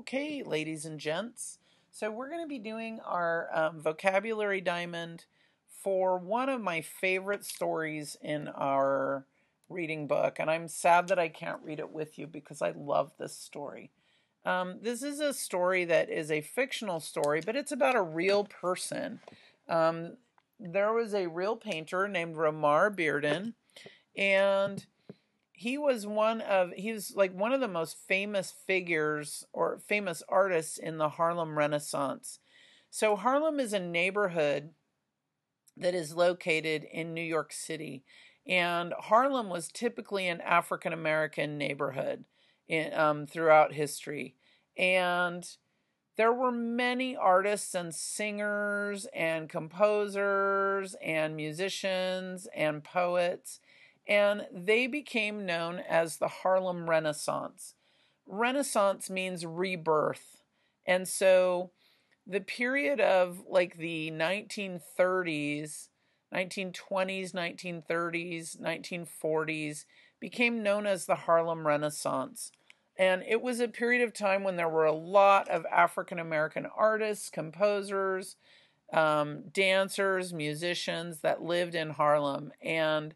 Okay, ladies and gents. So we're going to be doing our vocabulary diamond for one of my favorite stories in our reading book. And I'm sad that I can't read it with you because I love this story. This is a story that is a fictional story, but it's about a real person. There was a real painter named Romie Bearden, and he was one of the most famous figures or famous artists in the Harlem Renaissance. So Harlem is a neighborhood that is located in New York City, and Harlem was typically an African American neighborhood throughout history. And there were many artists and singers and composers and musicians and poets, and they became known as the Harlem Renaissance. Renaissance means rebirth. And so the period of like the 1930s, 1920s, 1930s, 1940s became known as the Harlem Renaissance. And it was a period of time when there were a lot of African American artists, composers, dancers, musicians that lived in Harlem, and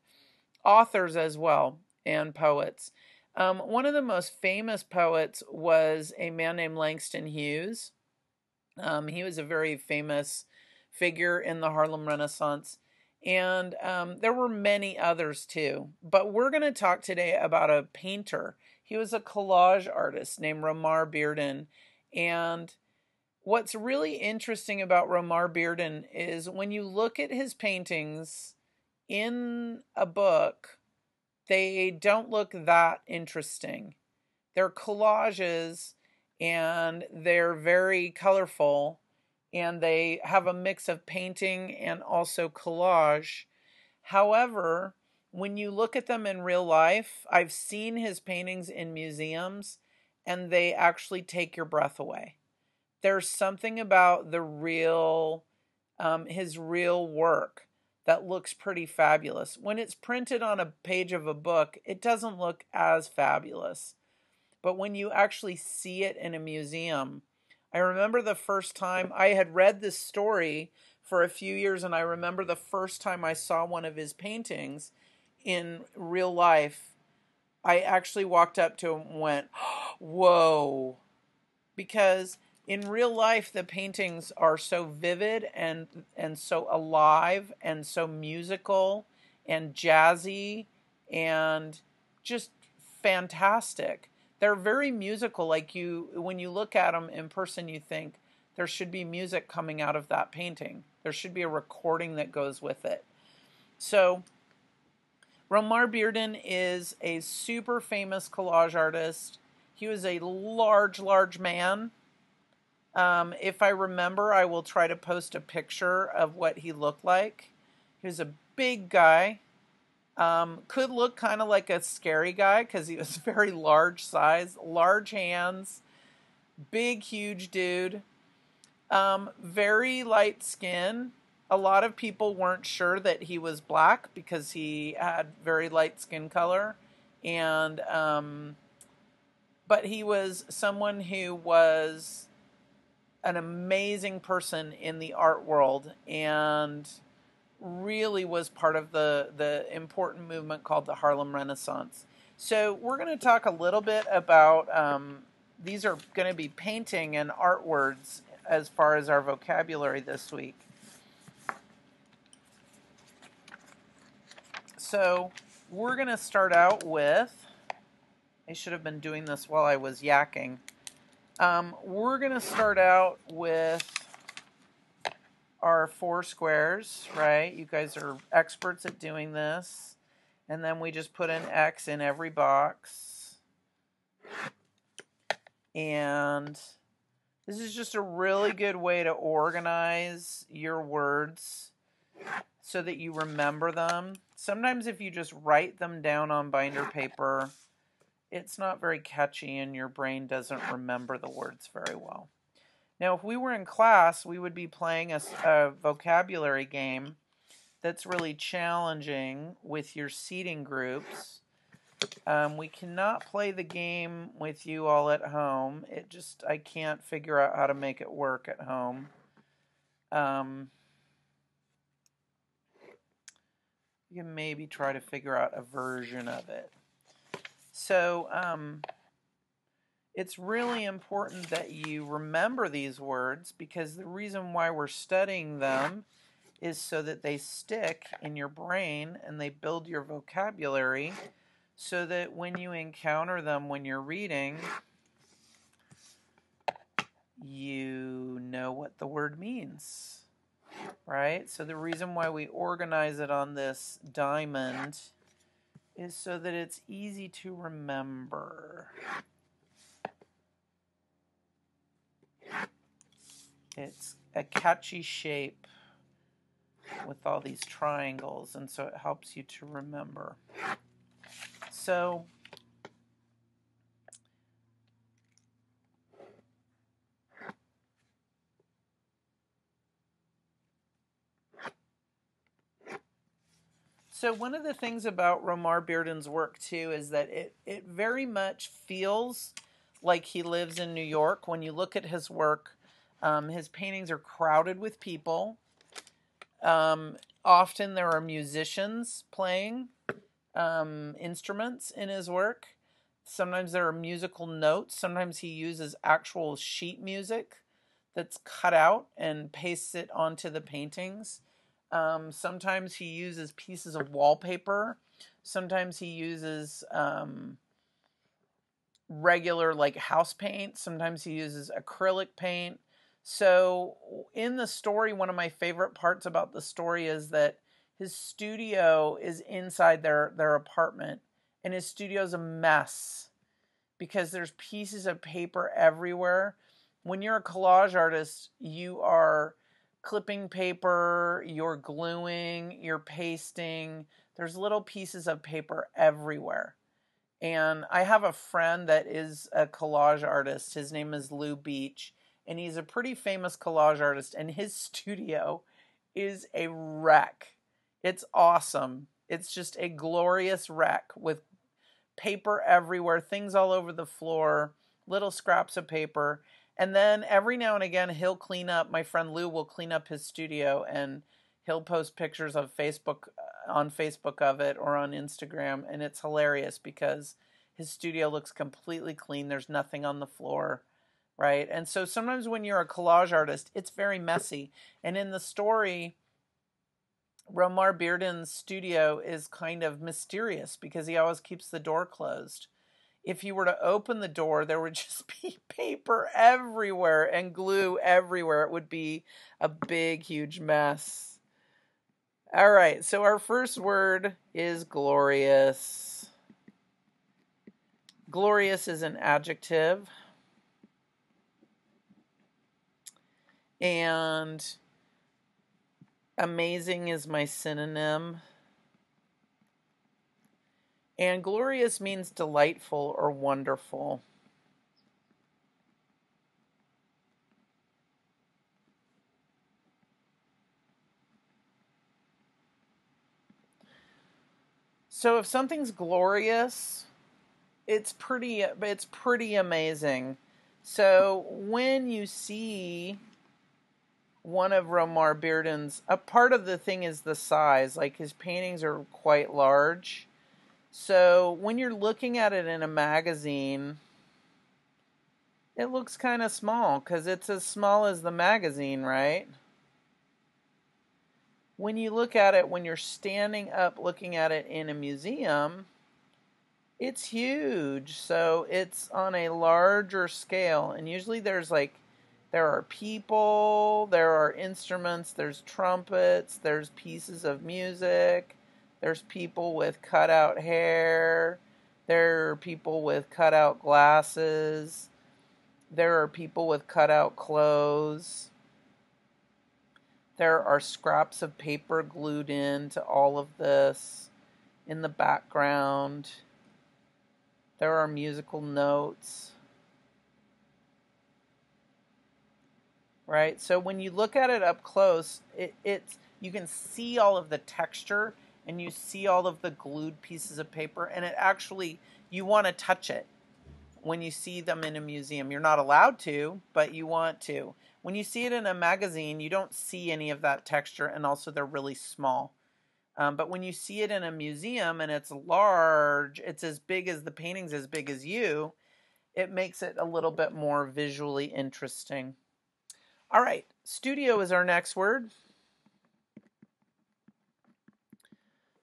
authors as well, and poets. One of the most famous poets was a man named Langston Hughes. He was a very famous figure in the Harlem Renaissance. And there were many others too. But we're going to talk today about a painter. He was a collage artist named Romie Bearden. And what's really interesting about Romie Bearden is when you look at his paintings in a book, they don't look that interesting. They're collages and they're very colorful, and they have a mix of painting and also collage. However, when you look at them in real life, I've seen his paintings in museums, and they actually take your breath away. There's something about his real work that looks pretty fabulous. When it's printed on a page of a book, it doesn't look as fabulous. But when you actually see it in a museum, I remember the first time I had read this story for a few years, and I remember the first time I saw one of his paintings in real life, I actually walked up to him and went, whoa, because in real life, the paintings are so vivid and so alive and so musical and jazzy and just fantastic. They're very musical. When you look at them in person, you think there should be music coming out of that painting. There should be a recording that goes with it. So Romie Bearden is a super famous collage artist. He was a large, large man. If I remember, I will try to post a picture of what he looked like. He was a big guy. Could look kind of like a scary guy because he was very large size, large hands, big, huge dude. Very light skin. A lot of people weren't sure that he was black because he had very light skin color. But he was someone who was an amazing person in the art world and really was part of the important movement called the Harlem Renaissance. So we're going to talk a little bit about, these are going to be painting and art words as far as our vocabulary this week. So we're going to start out with, I should have been doing this while I was yakking. We're going to start out with our four squares, right? You guys are experts at doing this. And then we just put an X in every box. And this is just a really good way to organize your words so that you remember them. Sometimes if you just write them down on binder paper, it's not very catchy and your brain doesn't remember the words very well. Now, if we were in class, we would be playing a vocabulary game that's really challenging with your seating groups. We cannot play the game with you all at home. I can't figure out how to make it work at home. You can maybe try to figure out a version of it. So, it's really important that you remember these words, because the reason why we're studying them is so that they stick in your brain and they build your vocabulary, so that when you encounter them when you're reading, you know what the word means, right? So the reason why we organize it on this diamond is so that it's easy to remember. It's a catchy shape with all these triangles, and so it helps you to remember. So one of the things about Romare Bearden's work too is that it very much feels like he lives in New York. When you look at his work, his paintings are crowded with people. Often there are musicians playing instruments in his work. Sometimes there are musical notes. Sometimes he uses actual sheet music that's cut out and pastes it onto the paintings. Sometimes he uses pieces of wallpaper. Sometimes he uses regular like house paint. Sometimes he uses acrylic paint. So in the story, one of my favorite parts about the story is that his studio is inside their apartment, and his studio is a mess because there's pieces of paper everywhere. When you're a collage artist, you are clipping paper, you're gluing, you're pasting. There's little pieces of paper everywhere. And I have a friend that is a collage artist. His name is Lou Beach, and he's a pretty famous collage artist, and his studio is a wreck. It's awesome. It's just a glorious wreck with paper everywhere, things all over the floor, little scraps of paper. And then every now and again, he'll clean up. My friend Lou will clean up his studio, and he'll post pictures on Facebook of it or on Instagram, and it's hilarious because his studio looks completely clean. There's nothing on the floor, right? And so sometimes when you're a collage artist, it's very messy. And in the story, Romare Bearden's studio is kind of mysterious because he always keeps the door closed. If you were to open the door, there would just be paper everywhere and glue everywhere. It would be a big, huge mess. All right, so our first word is glorious. Glorious is an adjective. And amazing is my synonym. And glorious means delightful or wonderful. So if something's glorious, it's pretty amazing. So when you see one of Romare Bearden's, a part of the thing is the size. Like his paintings are quite large. So when you're looking at it in a magazine, it looks kind of small because it's as small as the magazine, right? When you look at it, when you're standing up looking at it in a museum, it's huge. So it's on a larger scale. And usually there are people, there are instruments, there's trumpets, there's pieces of music, there's people with cutout hair, there are people with cutout glasses, there are people with cutout clothes, there are scraps of paper glued into all of this in the background, there are musical notes. Right? So when you look at it up close, you can see all of the texture and you see all of the glued pieces of paper, and it actually, you want to touch it when you see them in a museum. You're not allowed to, but you want to. When you see it in a magazine, you don't see any of that texture, and also they're really small. But when you see it in a museum and it's large, it's as big as the painting's as big as you, it makes it a little bit more visually interesting. All right, studio is our next word.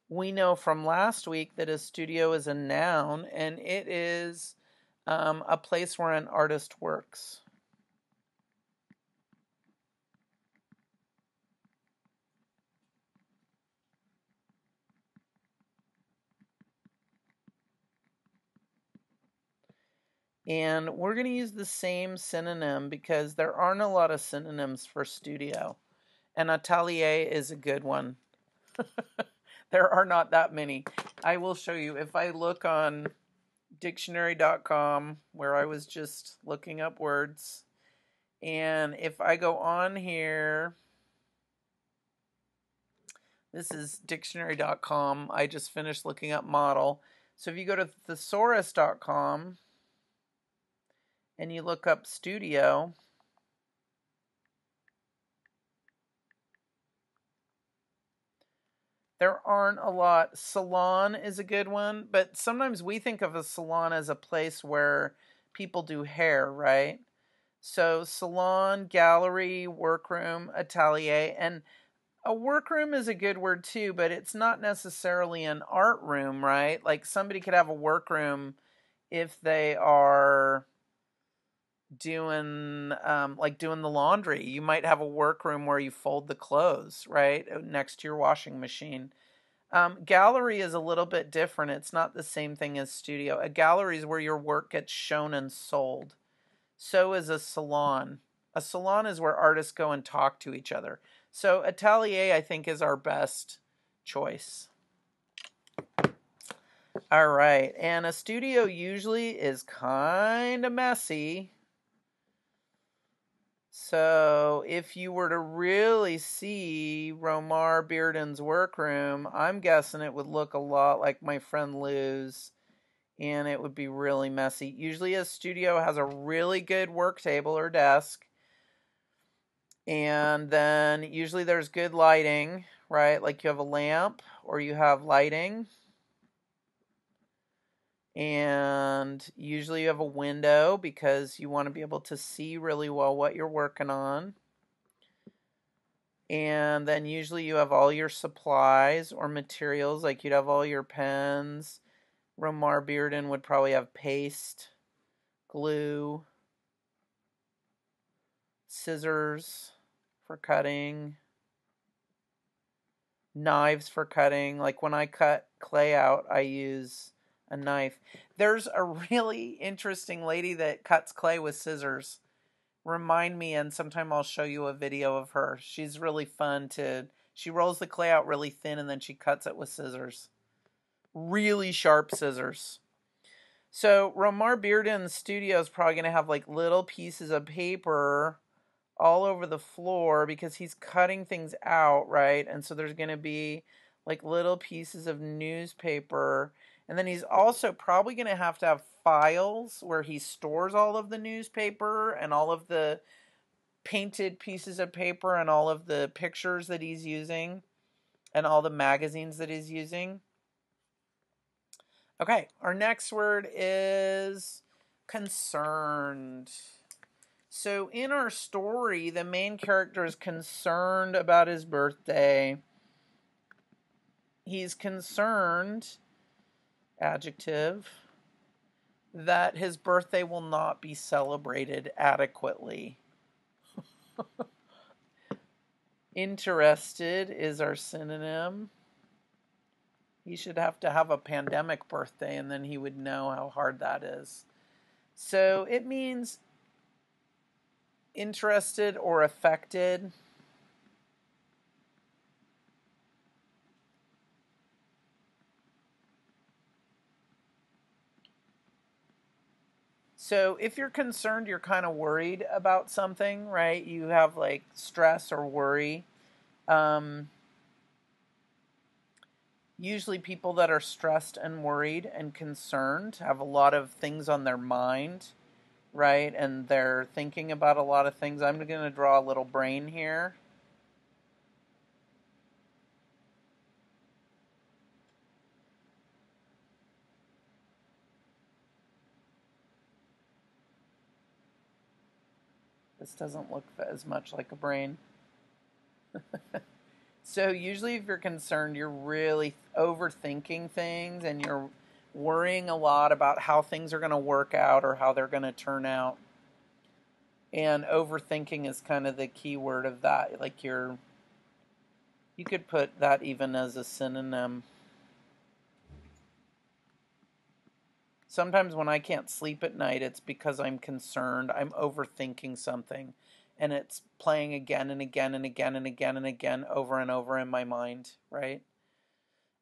We know from last week that a studio is a noun, and it is a place where an artist works. And we're going to use the same synonym because there aren't a lot of synonyms for studio. And atelier is a good one. There are not that many. I will show you. If I look on dictionary.com, where I was just looking up words, and if I go on here, this is dictionary.com. I just finished looking up model. So if you go to thesaurus.com and you look up studio, there aren't a lot. Salon is a good one, but sometimes we think of a salon as a place where people do hair, right? So salon, gallery, workroom, atelier, and a workroom is a good word too, but it's not necessarily an art room, right? Like somebody could have a workroom if they are doing doing the laundry. You might have a workroom where you fold the clothes, right, next to your washing machine. Gallery is a little bit different. It's not the same thing as studio. A gallery is where your work gets shown and sold. So is a salon. A salon is where artists go and talk to each other. So atelier, I think, is our best choice. All right, and a studio usually is kind of messy. So if you were to really see Romar Bearden's workroom, I'm guessing it would look a lot like my friend Lou's, and it would be really messy. Usually a studio has a really good work table or desk, and then usually there's good lighting, right? Like you have a lamp or you have lighting. And usually you have a window because you want to be able to see really well what you're working on. And then usually you have all your supplies or materials, like you'd have all your pens. Romar Bearden would probably have paste, glue, scissors for cutting, knives for cutting. Like when I cut clay out, I use a knife. There's a really interesting lady that cuts clay with scissors. Remind me, and sometime I'll show you a video of her. She's really fun she rolls the clay out really thin and then she cuts it with scissors. Really sharp scissors. So Romar Bearden's studio is probably going to have like little pieces of paper all over the floor because he's cutting things out, right? And so there's going to be like little pieces of newspaper. And then he's also probably going to have files where he stores all of the newspaper and all of the painted pieces of paper and all of the pictures that he's using and all the magazines that he's using. Okay, our next word is concerned. So in our story, the main character is concerned about his birthday. He's concerned, adjective, that his birthday will not be celebrated adequately. Interested is our synonym. He should have to have a pandemic birthday, and then he would know how hard that is. So it means interested or affected. So if you're concerned, you're kind of worried about something, right? You have like stress or worry. Usually people that are stressed and worried and concerned have a lot of things on their mind, right? And they're thinking about a lot of things. I'm going to draw a little brain here. This doesn't look as much like a brain. So usually if you're concerned, you're really overthinking things and you're worrying a lot about how things are going to work out or how they're going to turn out. And overthinking is kind of the key word of that. Like you could put that even as a synonym. Sometimes when I can't sleep at night, it's because I'm concerned. I'm overthinking something. And it's playing again and again and again and again and again over and over in my mind, right?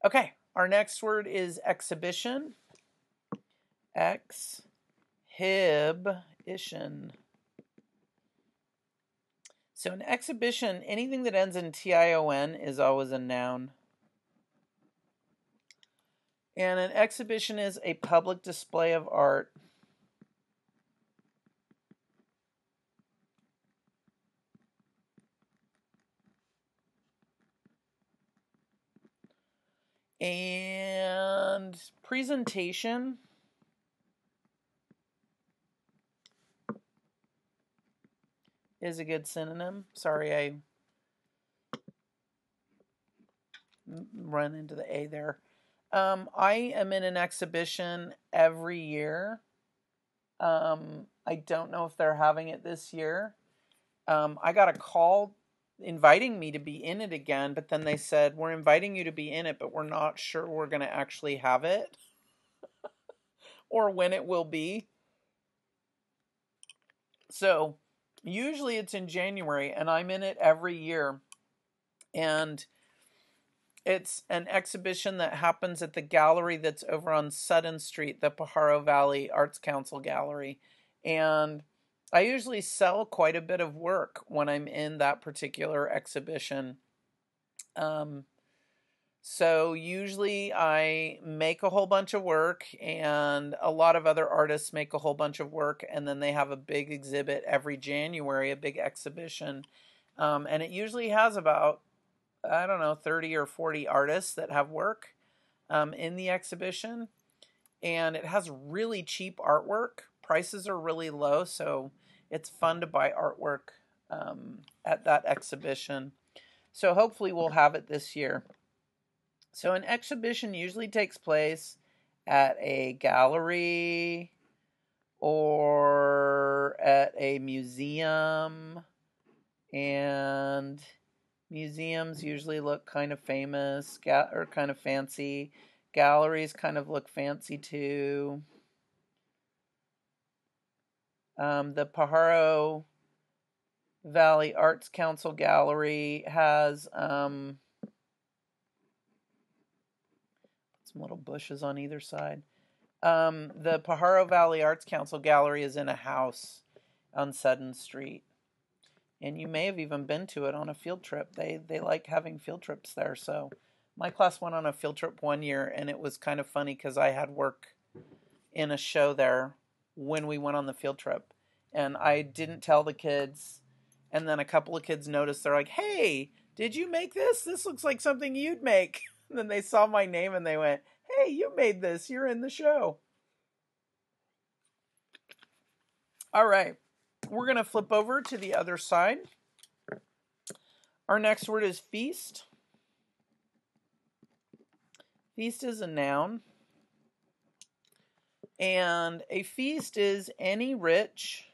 Okay, our next word is exhibition. Exhibition. So an exhibition, anything that ends in tion is always a noun. And an exhibition is a public display of art. And presentation is a good synonym. Sorry, I run into the A there. I am in an exhibition every year. I don't know if they're having it this year. I got a call inviting me to be in it again, but then they said, we're inviting you to be in it, but we're not sure we're going to actually have it or when it will be. So usually it's in January, and I'm in it every year. And it's an exhibition that happens at the gallery that's over on Sutton Street, the Pajaro Valley Arts Council Gallery. And I usually sell quite a bit of work when I'm in that particular exhibition. So usually I make a whole bunch of work, and a lot of other artists make a whole bunch of work, and then they have a big exhibit every January, a big exhibition. And it usually has about, I don't know, 30 or 40 artists that have work in the exhibition. And it has really cheap artwork. Prices are really low, so it's fun to buy artwork at that exhibition. So hopefully we'll have it this year. So an exhibition usually takes place at a gallery or at a museum, and museums usually look kind of famous or kind of fancy. Galleries kind of look fancy too. The Pajaro Valley Arts Council Gallery has some little bushes on either side. The Pajaro Valley Arts Council Gallery is in a house on Sutton Street. And you may have even been to it on a field trip. They like having field trips there. So my class went on a field trip one year, and it was kind of funny because I had work in a show there when we went on the field trip. And I didn't tell the kids. And then a couple of kids noticed. They're like, hey, did you make this? This looks like something you'd make. And then they saw my name and they went, hey, you made this. You're in the show. All right. We're going to flip over to the other side. Our next word is feast. Feast is a noun. And a feast is any rich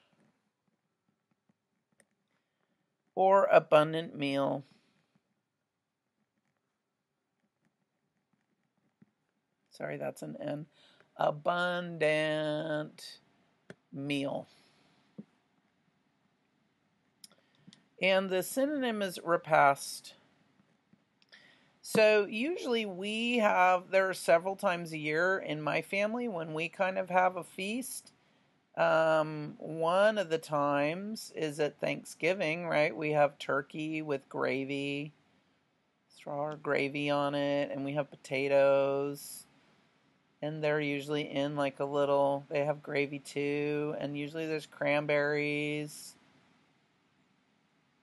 or abundant meal. Sorry, that's an N. Abundant meal. And the synonym is repast. So usually there are several times a year in my family when we kind of have a feast. One of the times is at Thanksgiving, right? We have turkey with gravy. throw our gravy on it, and we have potatoes. And they're usually in like a little, they have gravy too, and usually there's cranberries.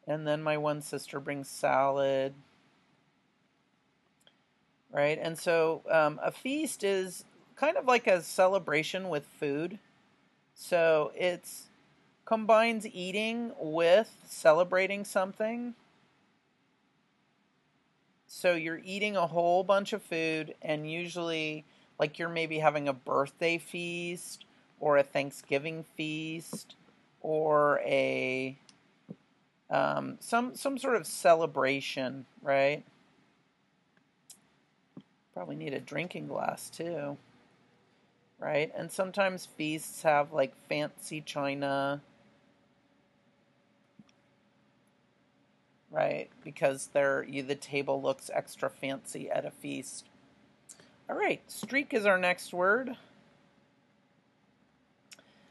And then my one sister brings salad. Right? And so a feast is kind of like a celebration with food. So it's combines eating with celebrating something. So you're eating a whole bunch of food, and usually, like, you're maybe having a birthday feast or a Thanksgiving feast or a some sort of celebration, right? Probably need a drinking glass too, right? And sometimes feasts have like fancy china, right? Because the table looks extra fancy at a feast. All right, streak is our next word.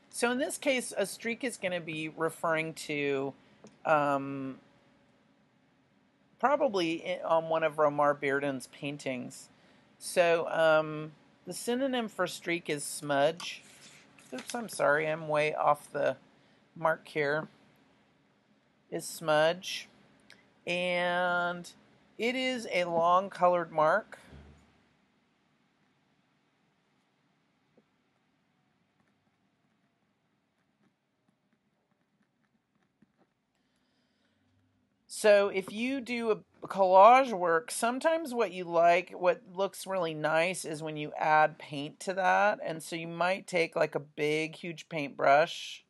So in this case, a streak is going to be referring to probably on one of Romare Bearden's paintings. So the synonym for streak is smudge. Oops, I'm sorry, I'm way off the mark here. Is smudge. And it is a long colored mark. So if you do a collage work, sometimes what looks really nice is when you add paint to that. And so you might take like a big, huge paintbrush.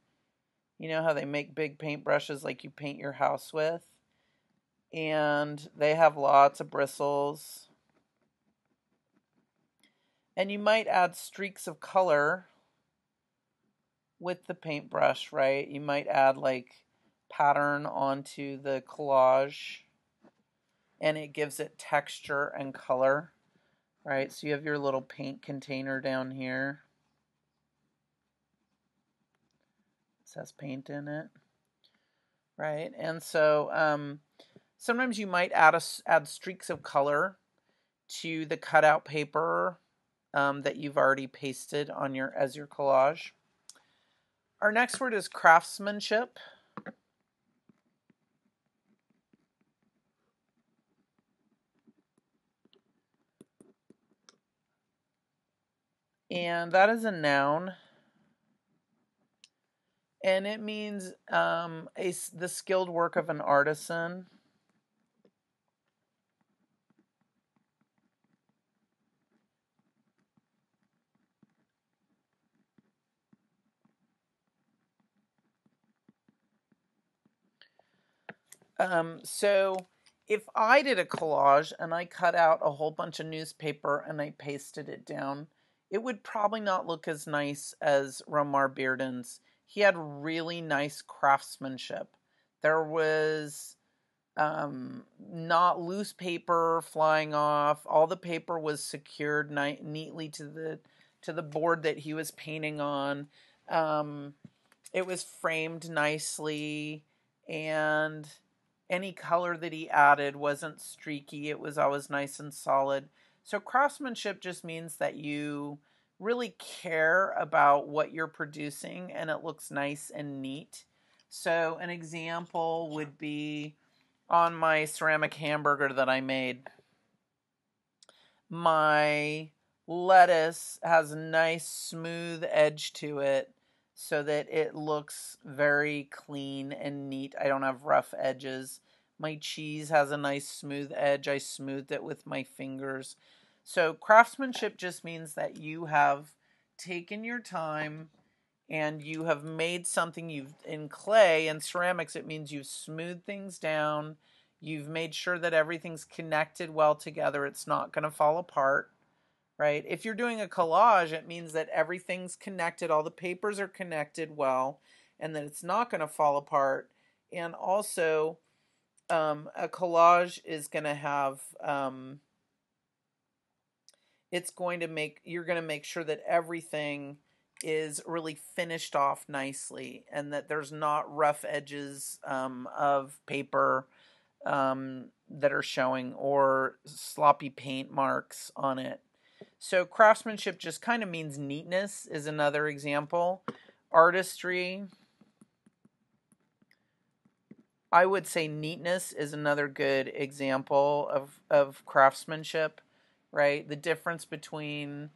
You know how they make big paintbrushes like you paint your house with? And they have lots of bristles. And you might add streaks of color with the paintbrush, right? You might add like pattern onto the collage, and it gives it texture and color, right? So you have your little paint container down here. It says paint in it, right? And so sometimes you might add streaks of color to the cutout paper that you've already pasted on as your collage. Our next word is craftsmanship. And that is a noun. And it means the skilled work of an artisan. So if I did a collage and I cut out a whole bunch of newspaper and I pasted it down, it would probably not look as nice as Romare Bearden's. He had really nice craftsmanship. There was not loose paper flying off. All the paper was secured neatly to the board that he was painting on. It was framed nicely, and any color that he added wasn't streaky. It was always nice and solid. So craftsmanship just means that you really care about what you're producing and it looks nice and neat. So an example would be on my ceramic hamburger that I made. My lettuce has a nice smooth edge to it so that it looks very clean and neat. I don't have rough edges. My cheese has a nice smooth edge. I smoothed it with my fingers. So craftsmanship just means that you have taken your time and you have made something. In clay and ceramics, it means you've smoothed things down. You've made sure that everything's connected well together. It's not going to fall apart, right? If you're doing a collage, it means that everything's connected. All the papers are connected well, and that it's not going to fall apart. And also, a collage is going to have, you're going to make sure that everything is really finished off nicely and that there's not rough edges of paper that are showing, or sloppy paint marks on it. So craftsmanship just kind of means neatness is another example. Artistry, I would say neatness is another good example of craftsmanship, right? The difference between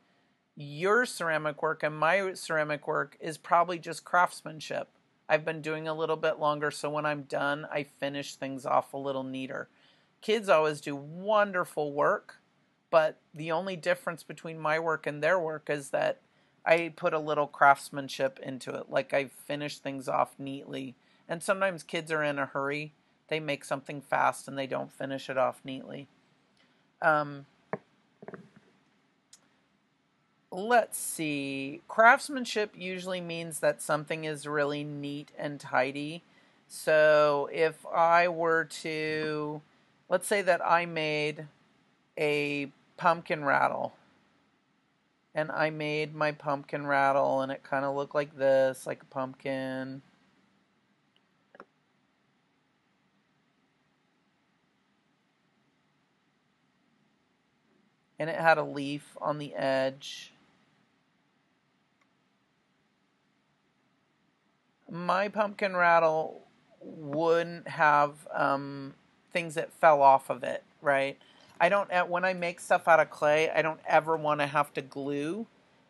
your ceramic work and my ceramic work is probably just craftsmanship. I've been doing a little bit longer, so when I'm done, I finish things off a little neater. Kids always do wonderful work, but the only difference between my work and their work is that I put a little craftsmanship into it, like I finish things off neatly. And sometimes kids are in a hurry. They make something fast and they don't finish it off neatly. Let's see. Craftsmanship usually means that something is really neat and tidy. So if I were to, let's say that I made a pumpkin rattle, and I made my pumpkin rattle and it kind of looked like this, like a pumpkin. And it had a leaf on the edge. My pumpkin rattle wouldn't have things that fell off of it, right? I don't, when I make stuff out of clay, I don't ever want to have to glue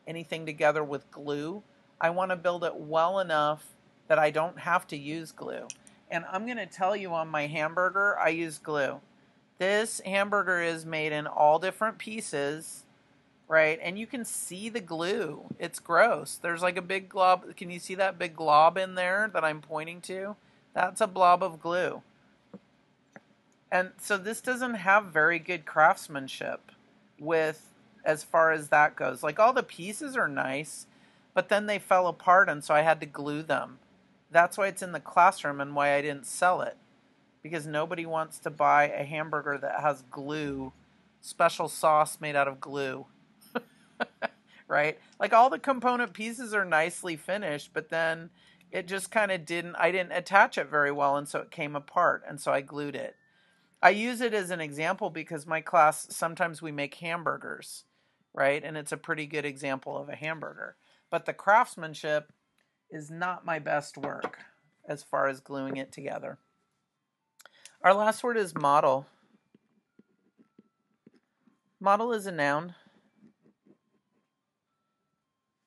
anything together with glue. I want to build it well enough that I don't have to use glue. And I'm going to tell you, on my hamburger, I use glue. This hamburger is made in all different pieces, right? And you can see the glue. It's gross. There's like a big glob. Can you see that big glob in there that I'm pointing to? That's a blob of glue. And so this doesn't have very good craftsmanship with, as far as that goes. Like, all the pieces are nice, but then they fell apart, and so I had to glue them. That's why it's in the classroom and why I didn't sell it. Because nobody wants to buy a hamburger that has glue, special sauce made out of glue. Right? Like, all the component pieces are nicely finished, but then it just kind of I didn't attach it very well, and so it came apart, and so I glued it. I use it as an example because my class, sometimes we make hamburgers, right? And it's a pretty good example of a hamburger. But the craftsmanship is not my best work as far as gluing it together. Our last word is model. Model is a noun.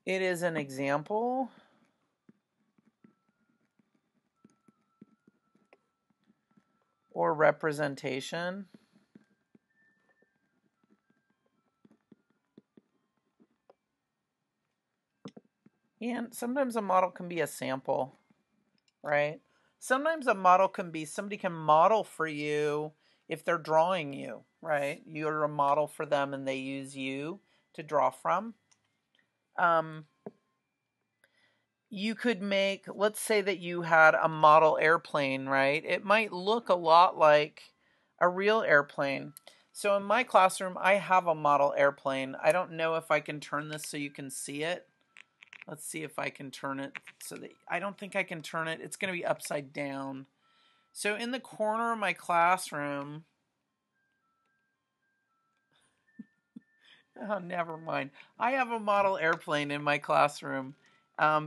It is an example or representation and sometimes a model can be a sample, right? Sometimes a model can be, somebody can model for you if they're drawing you, right? You're a model for them and they use you to draw from. You could make, let's say that you had a model airplane, right? It might look a lot like a real airplane. So in my classroom, I have a model airplane. I don't know if I can turn this so you can see it. Let's see if I can turn it so that, I don't think I can turn it. It's going to be upside down. So in the corner of my classroom, oh, never mind. I have a model airplane in my classroom,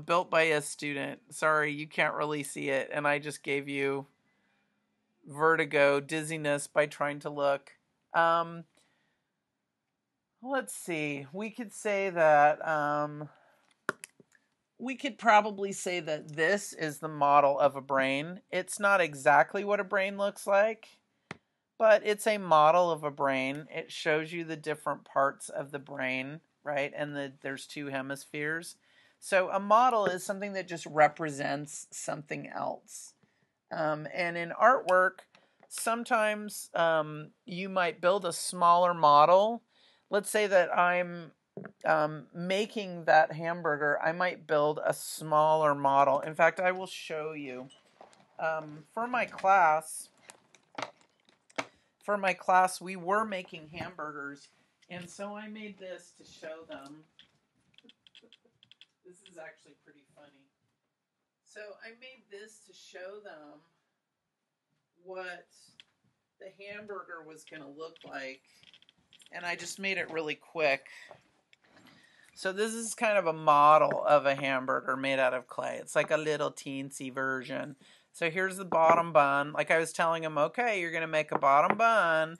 built by a student. Sorry, you can't really see it, and I just gave you vertigo, dizziness by trying to look. Let's see. We could say that, we could probably say that this is the model of a brain. It's not exactly what a brain looks like, but it's a model of a brain. It shows you the different parts of the brain, right? And there's two hemispheres. So a model is something that just represents something else. And in artwork, sometimes you might build a smaller model. Let's say that I'm making that hamburger. I might build a smaller model. In fact, I will show you. For my class, we were making hamburgers, and so I made this to show them. This is actually pretty funny. So I made this to show them what the hamburger was going to look like. And I just made it really quick. So this is kind of a model of a hamburger made out of clay. It's like a little teensy version. So here's the bottom bun. Like I was telling him, okay, you're going to make a bottom bun.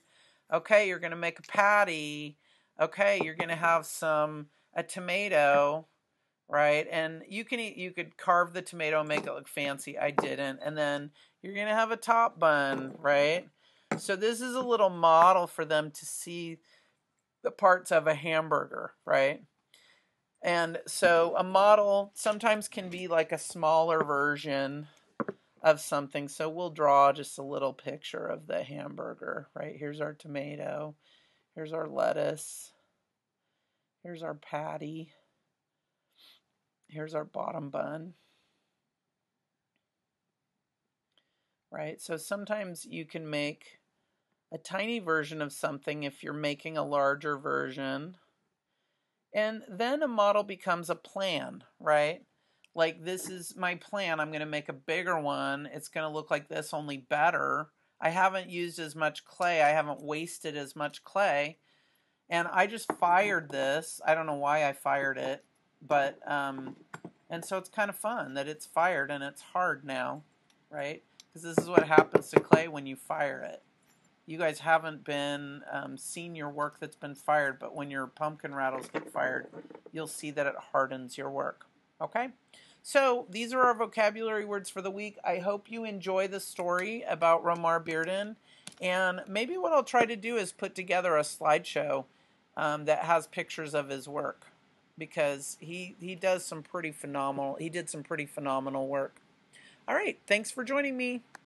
Okay, you're going to make a patty. Okay, you're going to have a tomato, right? And you could carve the tomato and make it look fancy. I didn't. And then you're going to have a top bun, right? So this is a little model for them to see the parts of a hamburger, right? And so a model sometimes can be like a smaller version of something. So we'll draw just a little picture of the hamburger, right? Here's our tomato. Here's our lettuce. Here's our patty. Here's our bottom bun. Right? So sometimes you can make a tiny version of something if you're making a larger version. And then a model becomes a plan, right? Like, this is my plan. I'm going to make a bigger one. It's going to look like this, only better. I haven't used as much clay. I haven't wasted as much clay. And I just fired this. I don't know why I fired it. But, and so it's kind of fun that it's fired and it's hard now, right? Because this is what happens to clay when you fire it. You guys haven't been seen your work that's been fired, but when your pumpkin rattles get fired, you'll see that it hardens your work. Okay? So these are our vocabulary words for the week. I hope you enjoy the story about Romie Bearden. And maybe what I'll try to do is put together a slideshow that has pictures of his work, because he did some pretty phenomenal work. All right, thanks for joining me.